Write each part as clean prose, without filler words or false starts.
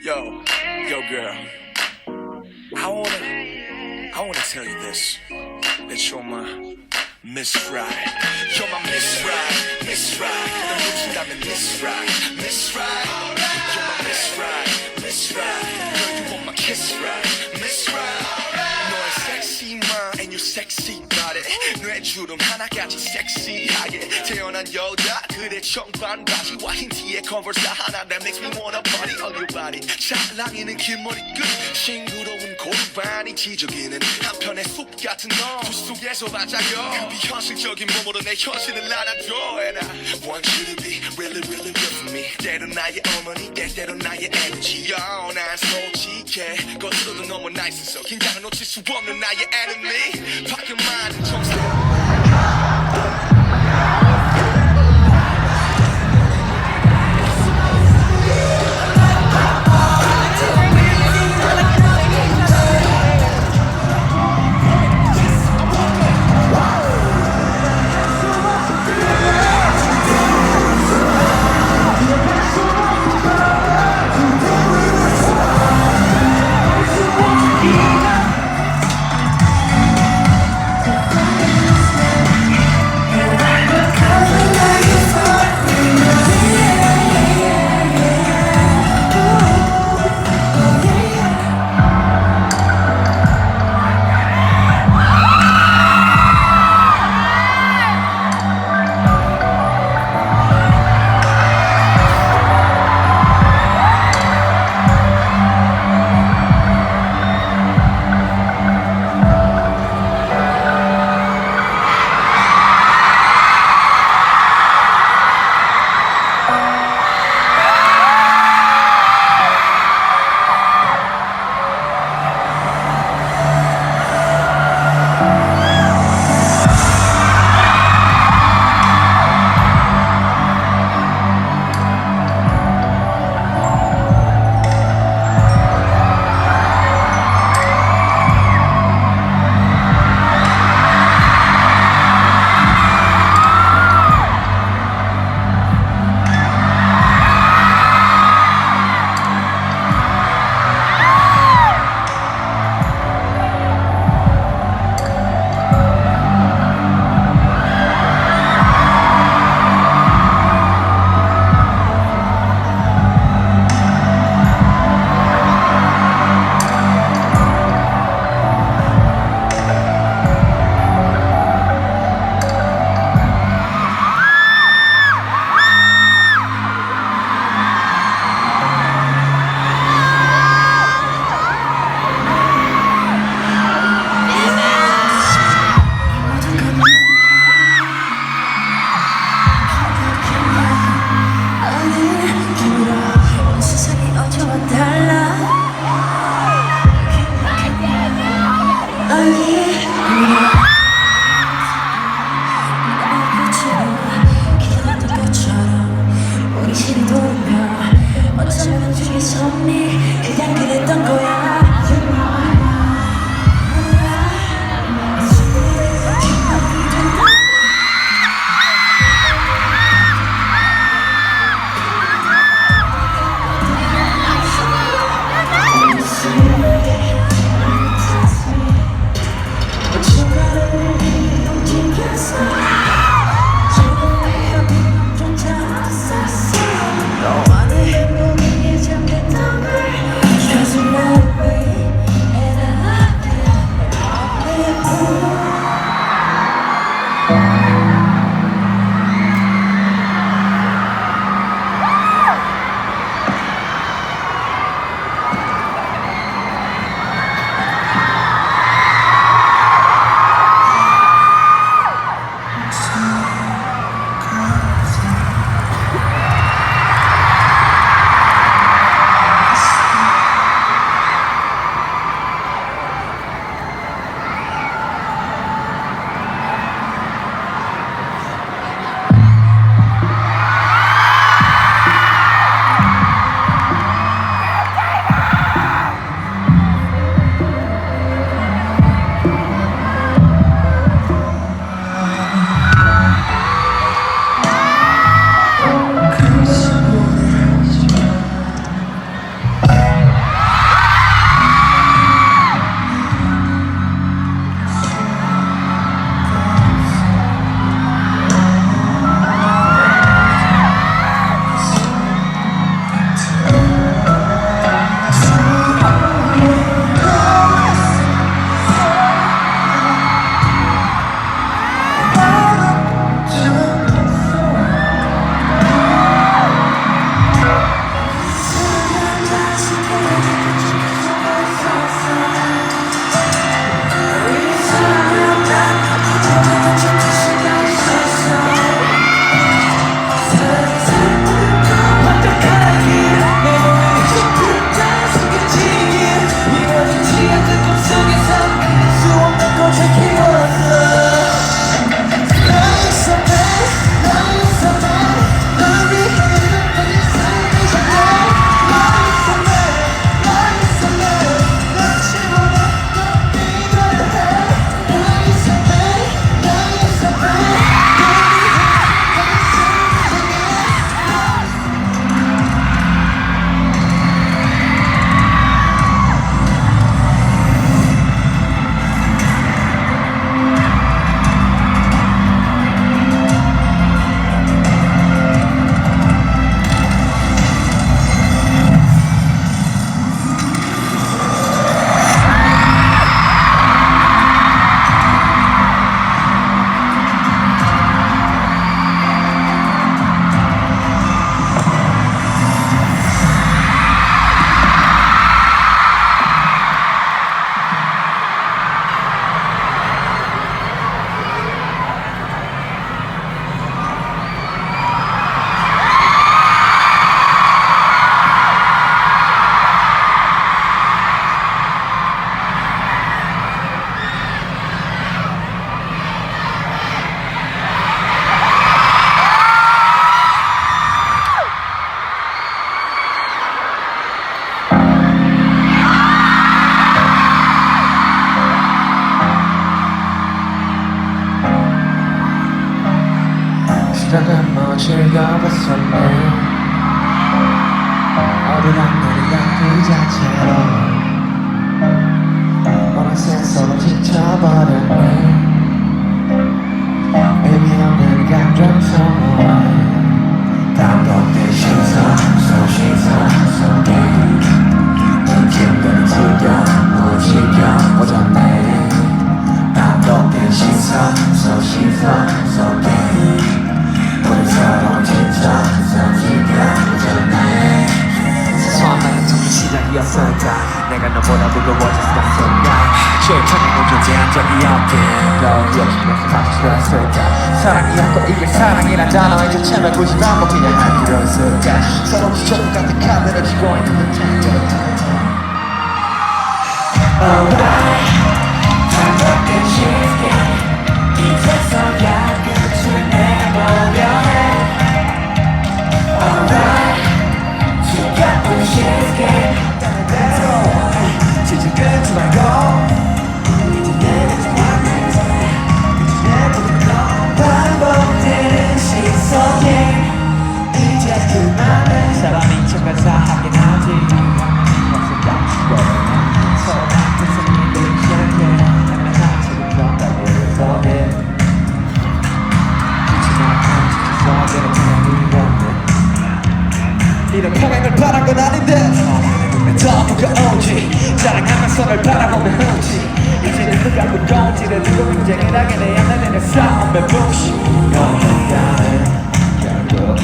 Yo, girl. I wanna tell you this. That you're my Miss Right. You're my Miss Right, Miss Right. 넌 놓친다면 Miss Right, Miss Right. You're my Miss Right, Miss Right. Girl, you want my kiss right, Miss Right. 너의 sexy mind and your sexy body. 뇌주름 하나까지 섹시하게 태어난 여자. 그대 청반 바지와 흰 티에 컨버스 하나 that makes me wanna party all your body. 찰랑이는 긴 머리끝 싱그러운 골반이 지저귀는 한편의 숲 같은 너 그 속에서 반짝여 그 비현실적인 몸으로 내 현실을 안아줘. And I want you to be really really good for me. 때론 나의 어머니 때때로 나의 에너지. 난 솔직해 겉으로도 너무 나있어서 긴장을 놓칠 수 없는 나의 enemy. 밖에 많은 정세 조금 뭐 즐겨봤었네 어리랑 너리랑 그 자체로 어느새 서로 지쳐버렸네 의미 없는 감정 소모에 감동된 시선 속에 지금은 지겨워졌네 감동된 시선 속에 우리 서로 지겨워졌네 사소한 말은 시작이었을까 내가 너보다 무거워졌던 순간 실천에 존재한 적이 없긴 너 역시면서 감추었을까 사랑이었고 이게 사랑이란 단어 이제 채널 90 반복이냐 할 필요 있을까 서로 지쳐도 가득한 눈을 쥐고 있는 듯한 Alright 반복된 시간 이제서야 끝을 내보려 해 Alright 지겨운 시간 지지 끊지 말고 이제 내가 좋아하는 반복되는 시선에 이제 그만해 사람이 척가서 하긴 하지 벌써 감추고 서로 앞에서 일을 시작해 나는 한치를 걷다기를 서해 그치만 한치를 서해는 그냥 이건데 이런 평행을 바란 건 아닌데 더 무거운지 자랑하면서 널 바라보는 흔지 이제는 누가 무거운지를 두고 경쟁을 하게 돼 나는 싸움에 뭉치 너는 나는 결국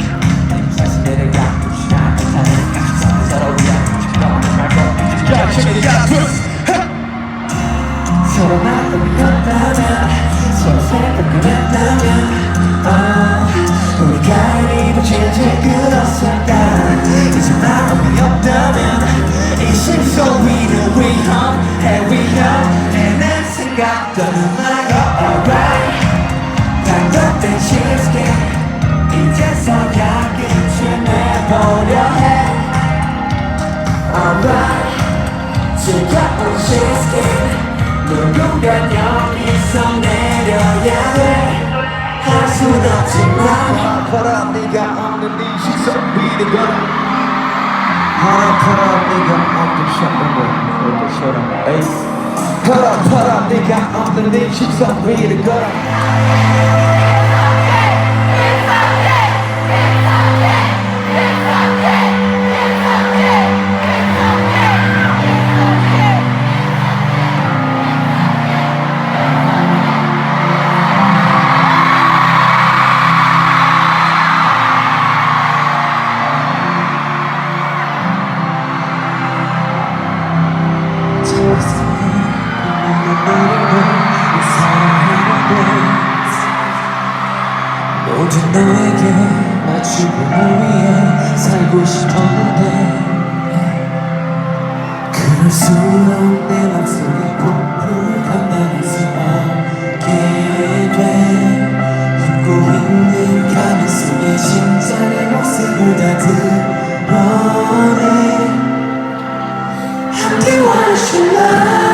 자신들을 가끔씩 나타나는 서로 위한 너는 말고 결정이 야투 서로 나쁘었다면 서로 생각했다면 우리가 이리 질질 끌었을까 이제 마음이 없다면 이 심소리는 위험해 내 생각 더는 말고 alright 반복된 시스템 이제서야 끝을 내보려 해 alright 즐거운 시스템 누군가 여기서 내려야 돼할 순 없지만 바람 네가 없는 네 시선 위를 걸어 파란 네가 없는 셔츠를 그렇게 싫어 에이 파란 네가 없는 네 시선 위를 걸어 모든 너에게 맞추고 널 위해 살고 싶었는데 그럴수록 내 맘속에 폭풍을 감당할 수 없게 돼 웃고 있는 가면 속에 진짜 내 모습을 다 드러내 함께 와줄라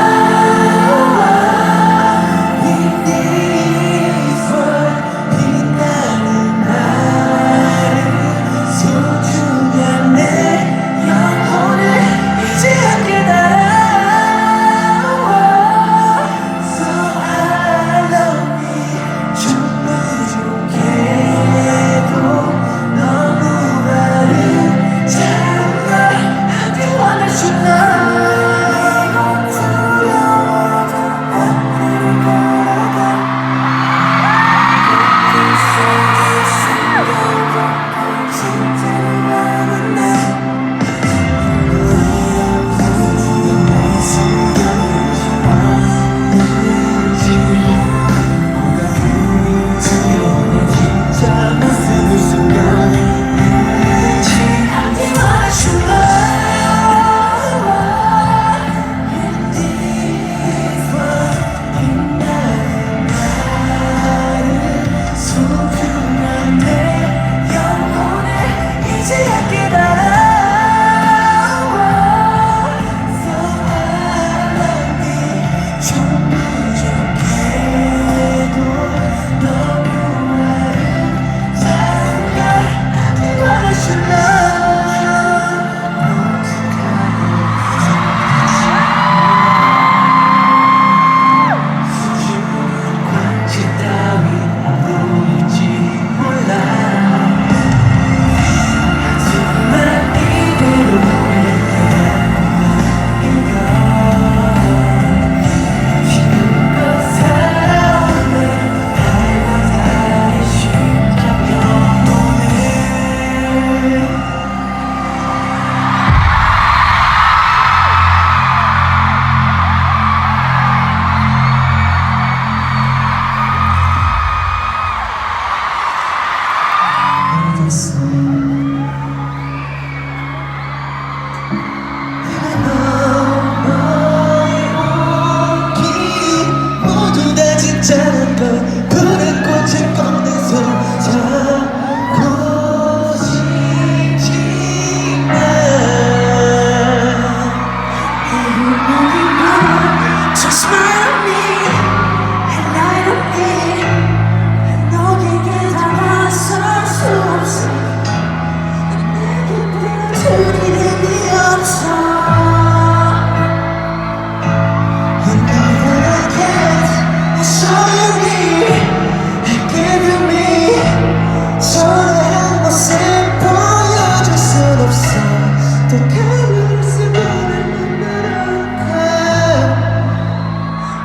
가면을 쓰고 날 만나러 가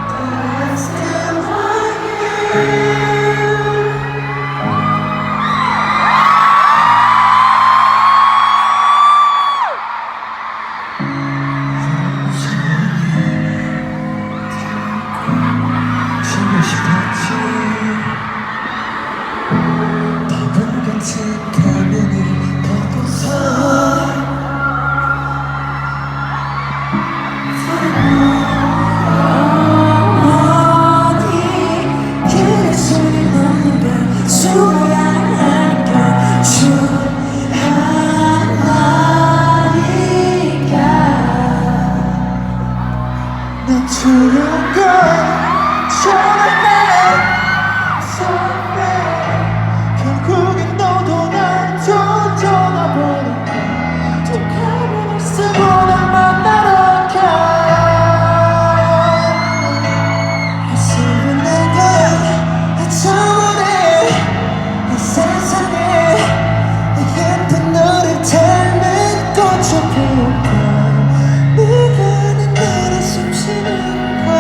That's the way 쉬고 싶었지 바보 같은 가면을 벗고서 어디 그대 소리 없는 수양할까 주하나니까 난 두려운 걸 결국엔 너도 날 또 떠나버린 거야 또 가면을 쓰고 날 만나러 가 하수는 내가 저번에 이 세상에 예쁜 너를 닮은 꽃을 피울까 네가 아닌 나를 숨쉬는 걸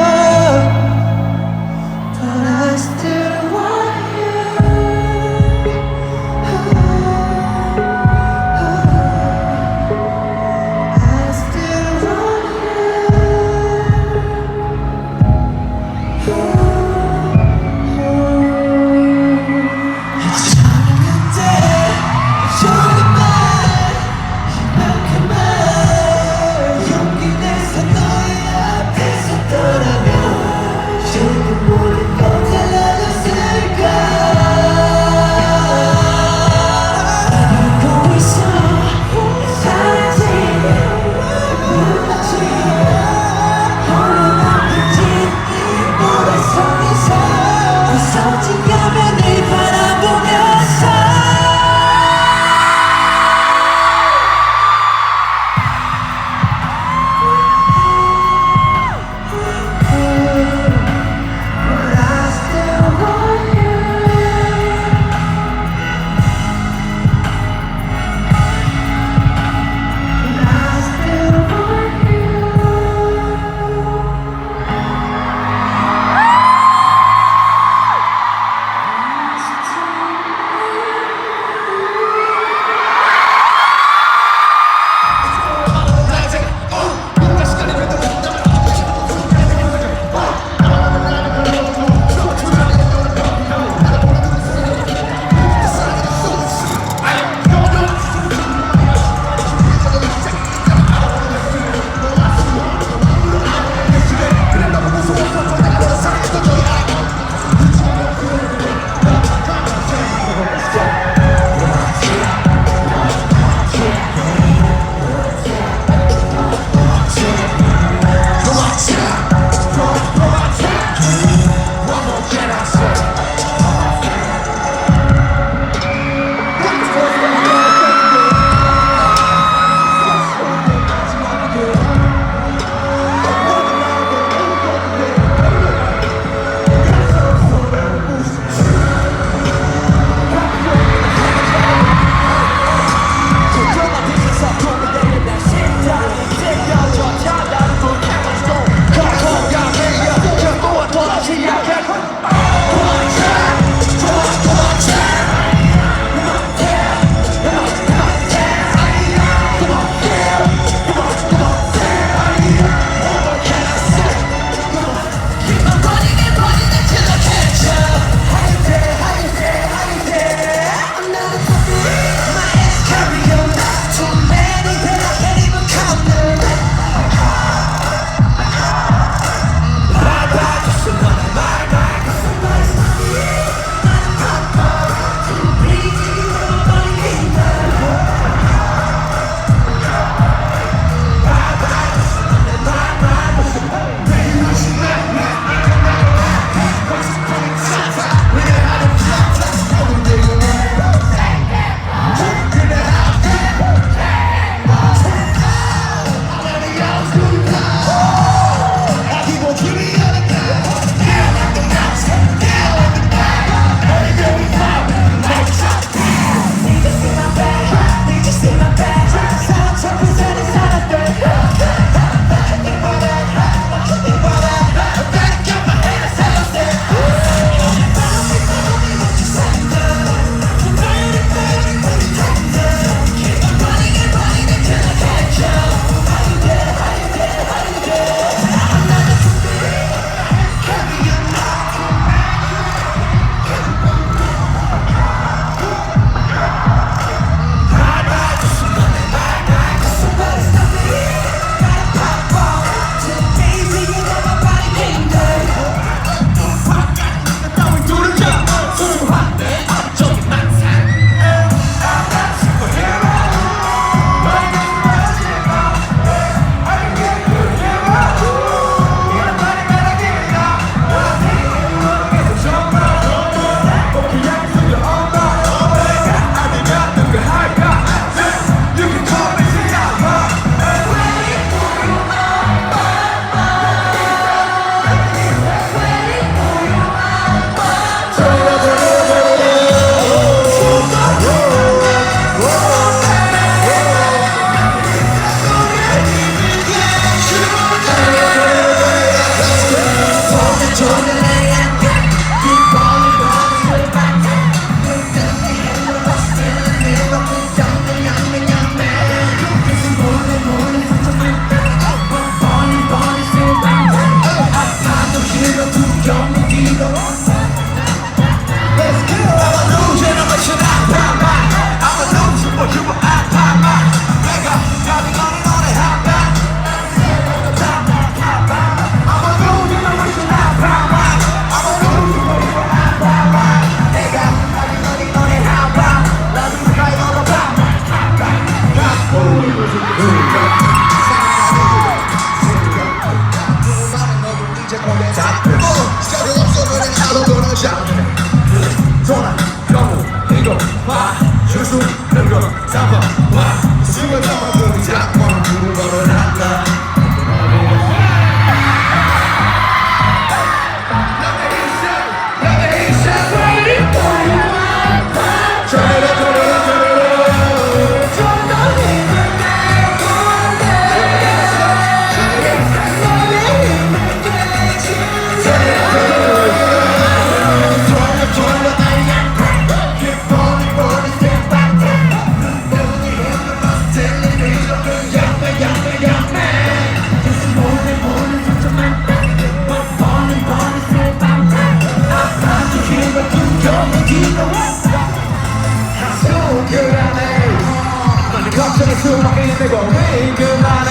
내가 왜 그만해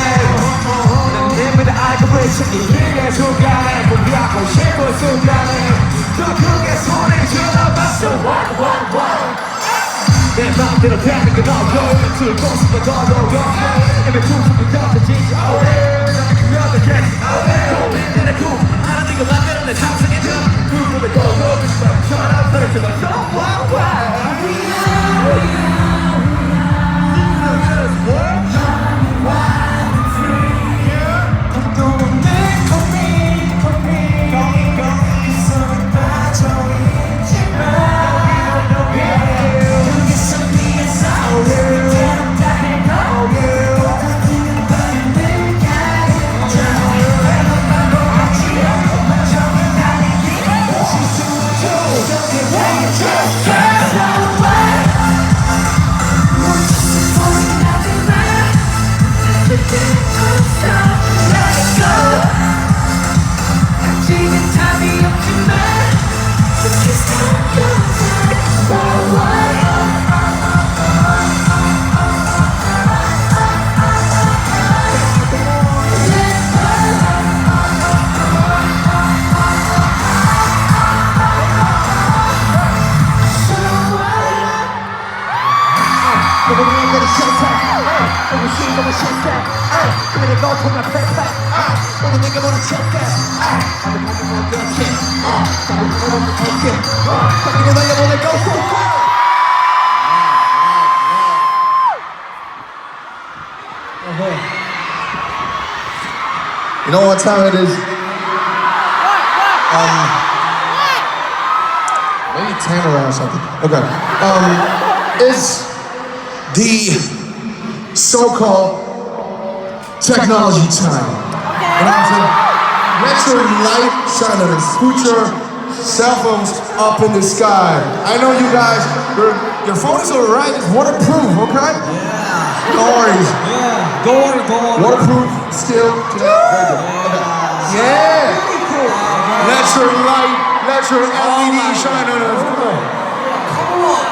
난 이미 다 알고 있지 이게 순간에 포기하고 싶은 순간에 더 크게 소리 질러봤어 내 맘대로 되는 건 어려워 들고 싶어 더 어려워 이미 부품이 던져지지 나는 그녀들 고민들 내 꿈 하나 네가 맘대로 내 상상해줘 그 꿈에 걸어오고 싶어 전화 소리 질러 You know what time it is? Maybe 10 around something. Okay. It's the so-called technology time. You know what I'm saying? Let your light shine on us. Put your cell phones up in the sky. I know you guys, your phone is alright. It's waterproof, okay? Yeah. No worries. Yeah, go on. Waterproof still. Very good. Okay. Yeah. Let your light, let your LED shine on us. Come on.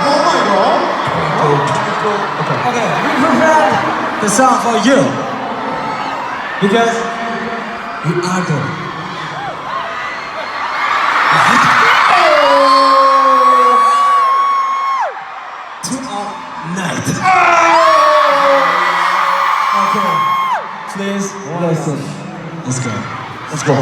Oh my God. Okay, we prepared the song for you because you are the night. Okay, please listen. Let's go. Let's go.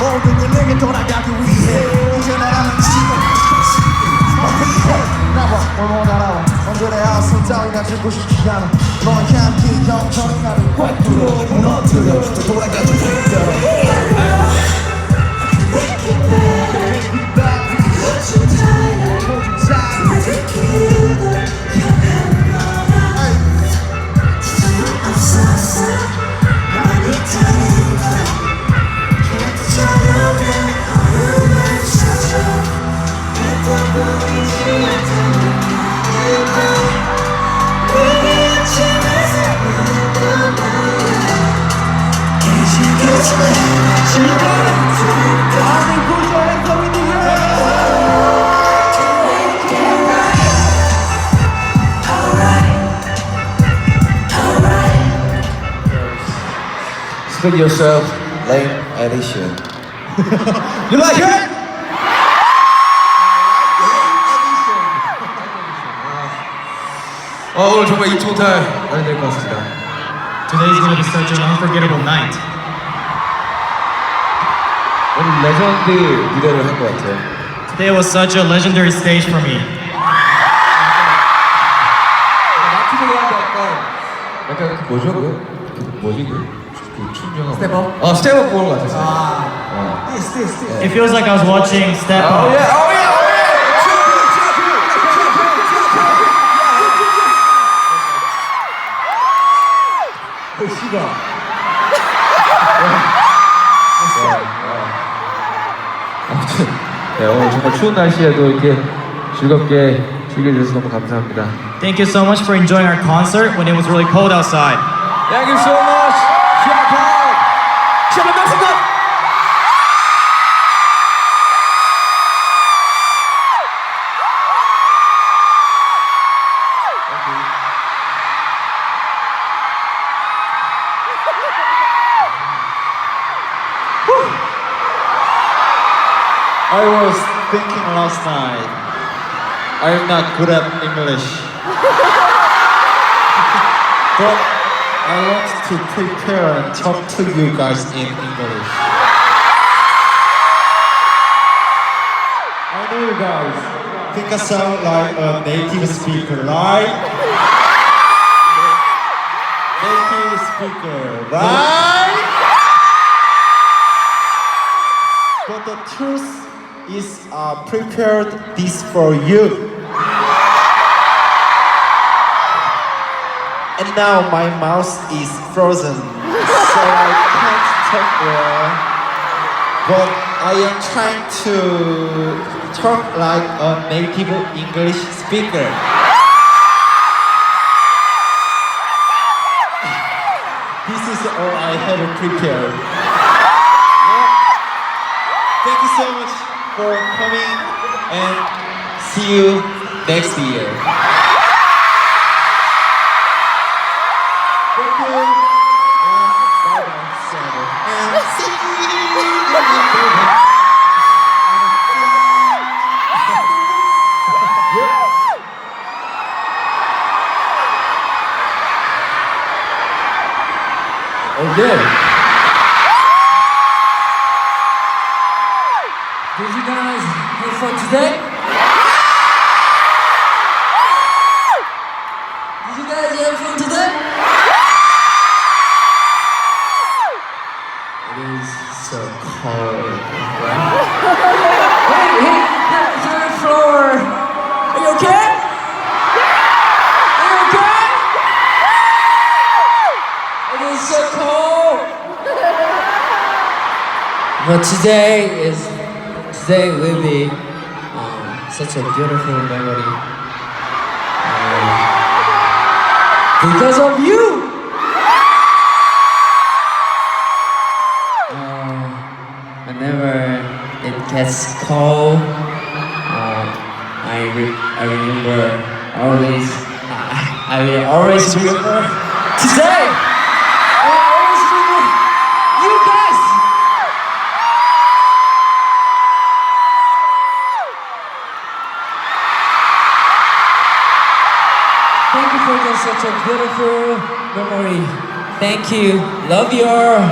모든 걸 내게 돌아가기 위해 이제 나라는 지금 나와 뭘 원하나 언제나 손 따위나 들고 싶지 않아 너와 함께 영원히 나를 꽉 불어 무너뜨려 또 돌아가지 Take it back, put you tighter, Split yourself, lame edition. You like it? 오늘 정말 이 토탈 많이 될 것 같습니다. Today's going to be such an unforgettable night. 오늘 레전드 무대를 한 것 같아요. Today was such a legendary stage for me. 마티브가 약간 그 뭐죠? 뭐지 그 춤 스텝업? 스텝업 보는 것 같았어요. It feels like I was watching Step Up. 아무튼 네, 오늘 정말 추운 날씨에도 이렇게 즐겁게 즐겨주셔서 너무 감사합니다. Thank you so much for enjoying our concert when it was really cold outside. Thank you so much. 시합 반갑습니다. I was thinking last night, I am not good at English. But I want to prepare and talk to you guys in English. I know you guys think I sound like a native speaker, right? Native speaker, right? But the truth is prepared this for you. And now my mouth is frozen, so I can't talk well. But I am trying to talk like a native English speaker. This is all I have prepared. Thank you so much for coming and see you next year. Thank you and bye bye. And see you. Okay. Did you guys have fun today? Did you guys have fun today? It is so cold. Hey, third floor. Are you okay? Are you okay? It is so cold. But today will be such a beautiful memory because of you. Whenever it gets cold, I remember always. I will always remember today. I will always remember you guys. Thank you for just such a beautiful memory. Thank you. Love you. Are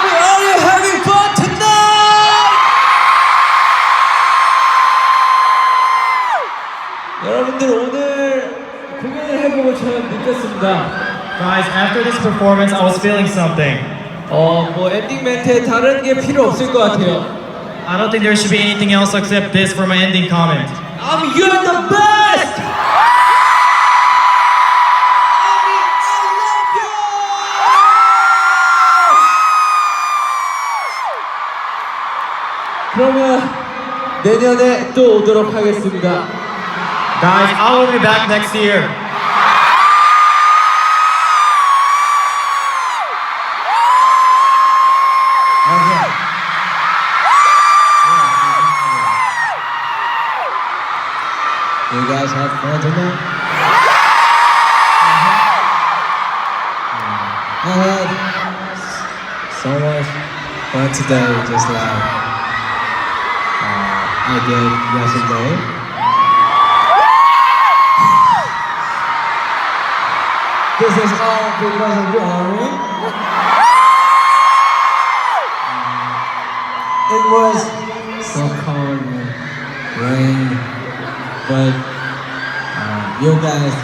we all having fun tonight? 여러분들 오늘 공연을 해보고 저는 느꼈습니다. Guys, after this performance, I was feeling something. 뭐 엔딩 멘트에 다른 게 필요 없을 것 같아요. I don't think there should be anything else except this for my ending comment. You're the best! 그러면 내년에 또 오도록 하겠습니다. Guys, I will be back next year. You guys have fun tonight? I had so much fun today, just like I did yesterday. This is all because of you, Army. It was so cold and rain, but you guys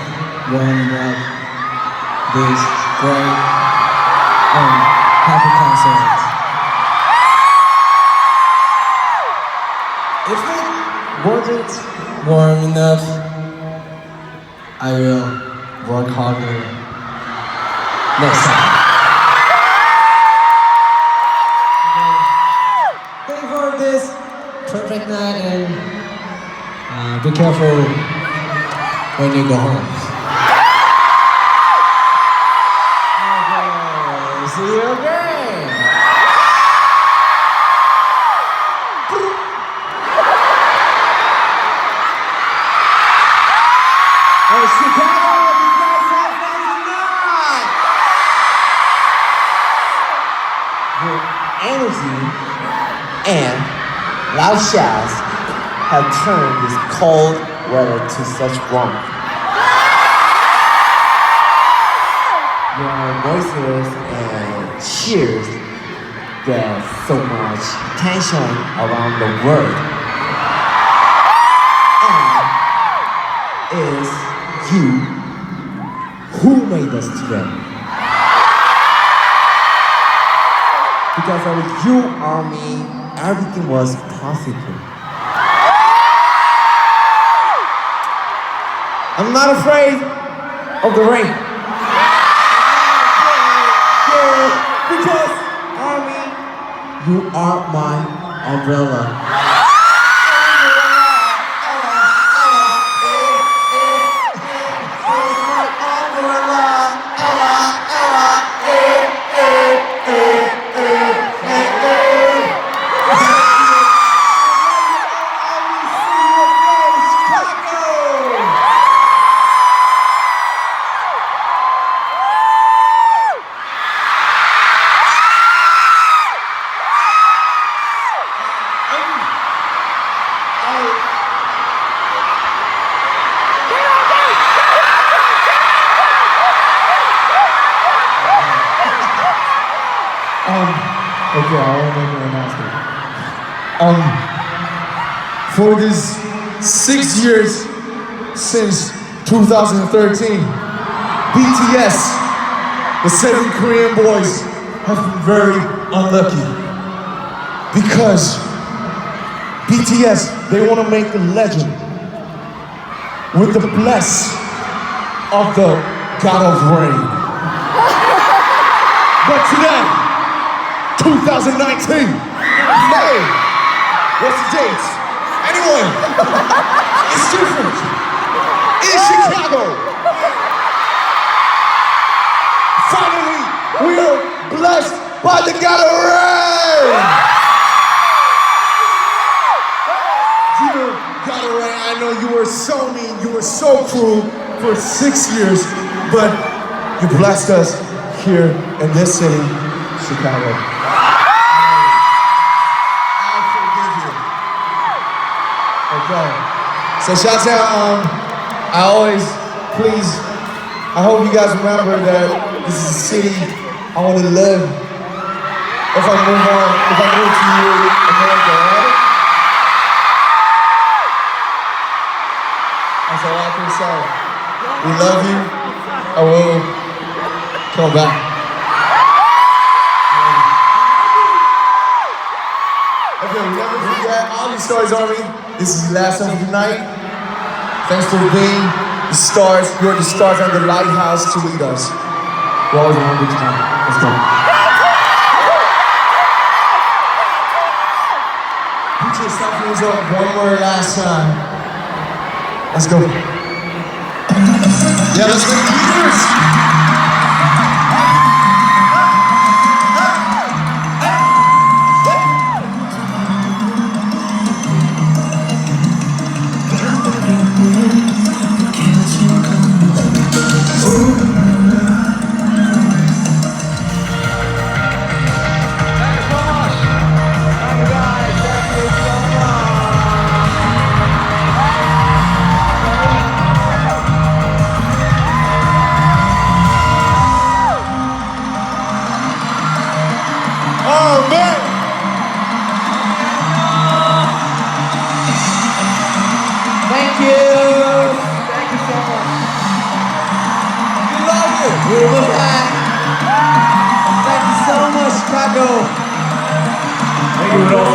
warmed up this great happy concert. If it wasn't warm enough, I will work harder next time. Thank you for this perfect night and be careful when you go home. Okay, see you again. Hey, Chicago, you guys have fun tonight. Your energy and loud shouts have turned this cold weather to such warmth. Your voices and cheers get so much attention around the world. And it's you who made us today. Because of you, Army, everything was possible. I'm not afraid of the rain. Yeah, because Army, you are my umbrella. Okay, I want to make an announcement. For these 6 years since 2013, BTS, the 7 Korean boys, have been very unlucky. Because BTS, they want to make a legend with the bless of the God of Rain. But today, 2019, May, what's the date? Anyone? It's different. In Chicago. Finally, we are blessed by the God of Rain. Dear God of Rain, I know you were so mean, you were so cruel for 6 years, but you blessed us here in this city, Chicago. Okay. So shout out, I hope you guys remember that this is a city I want to live. If I move to America, right? That's all I can say. We love you. I will Come back. Okay, never forget all these Stars Army. This is the last time of the night. Thanks for being the stars. You're the stars on the lighthouse to lead us. We're always having a good time. Let's go. Put your cell phones up one more last time. Let's go. Yeah, let's go. Leaders. Oh man! Thank you. Thank you so much. We love you. We will back. Thank you so much, Chicago. Thank you, Rudolph.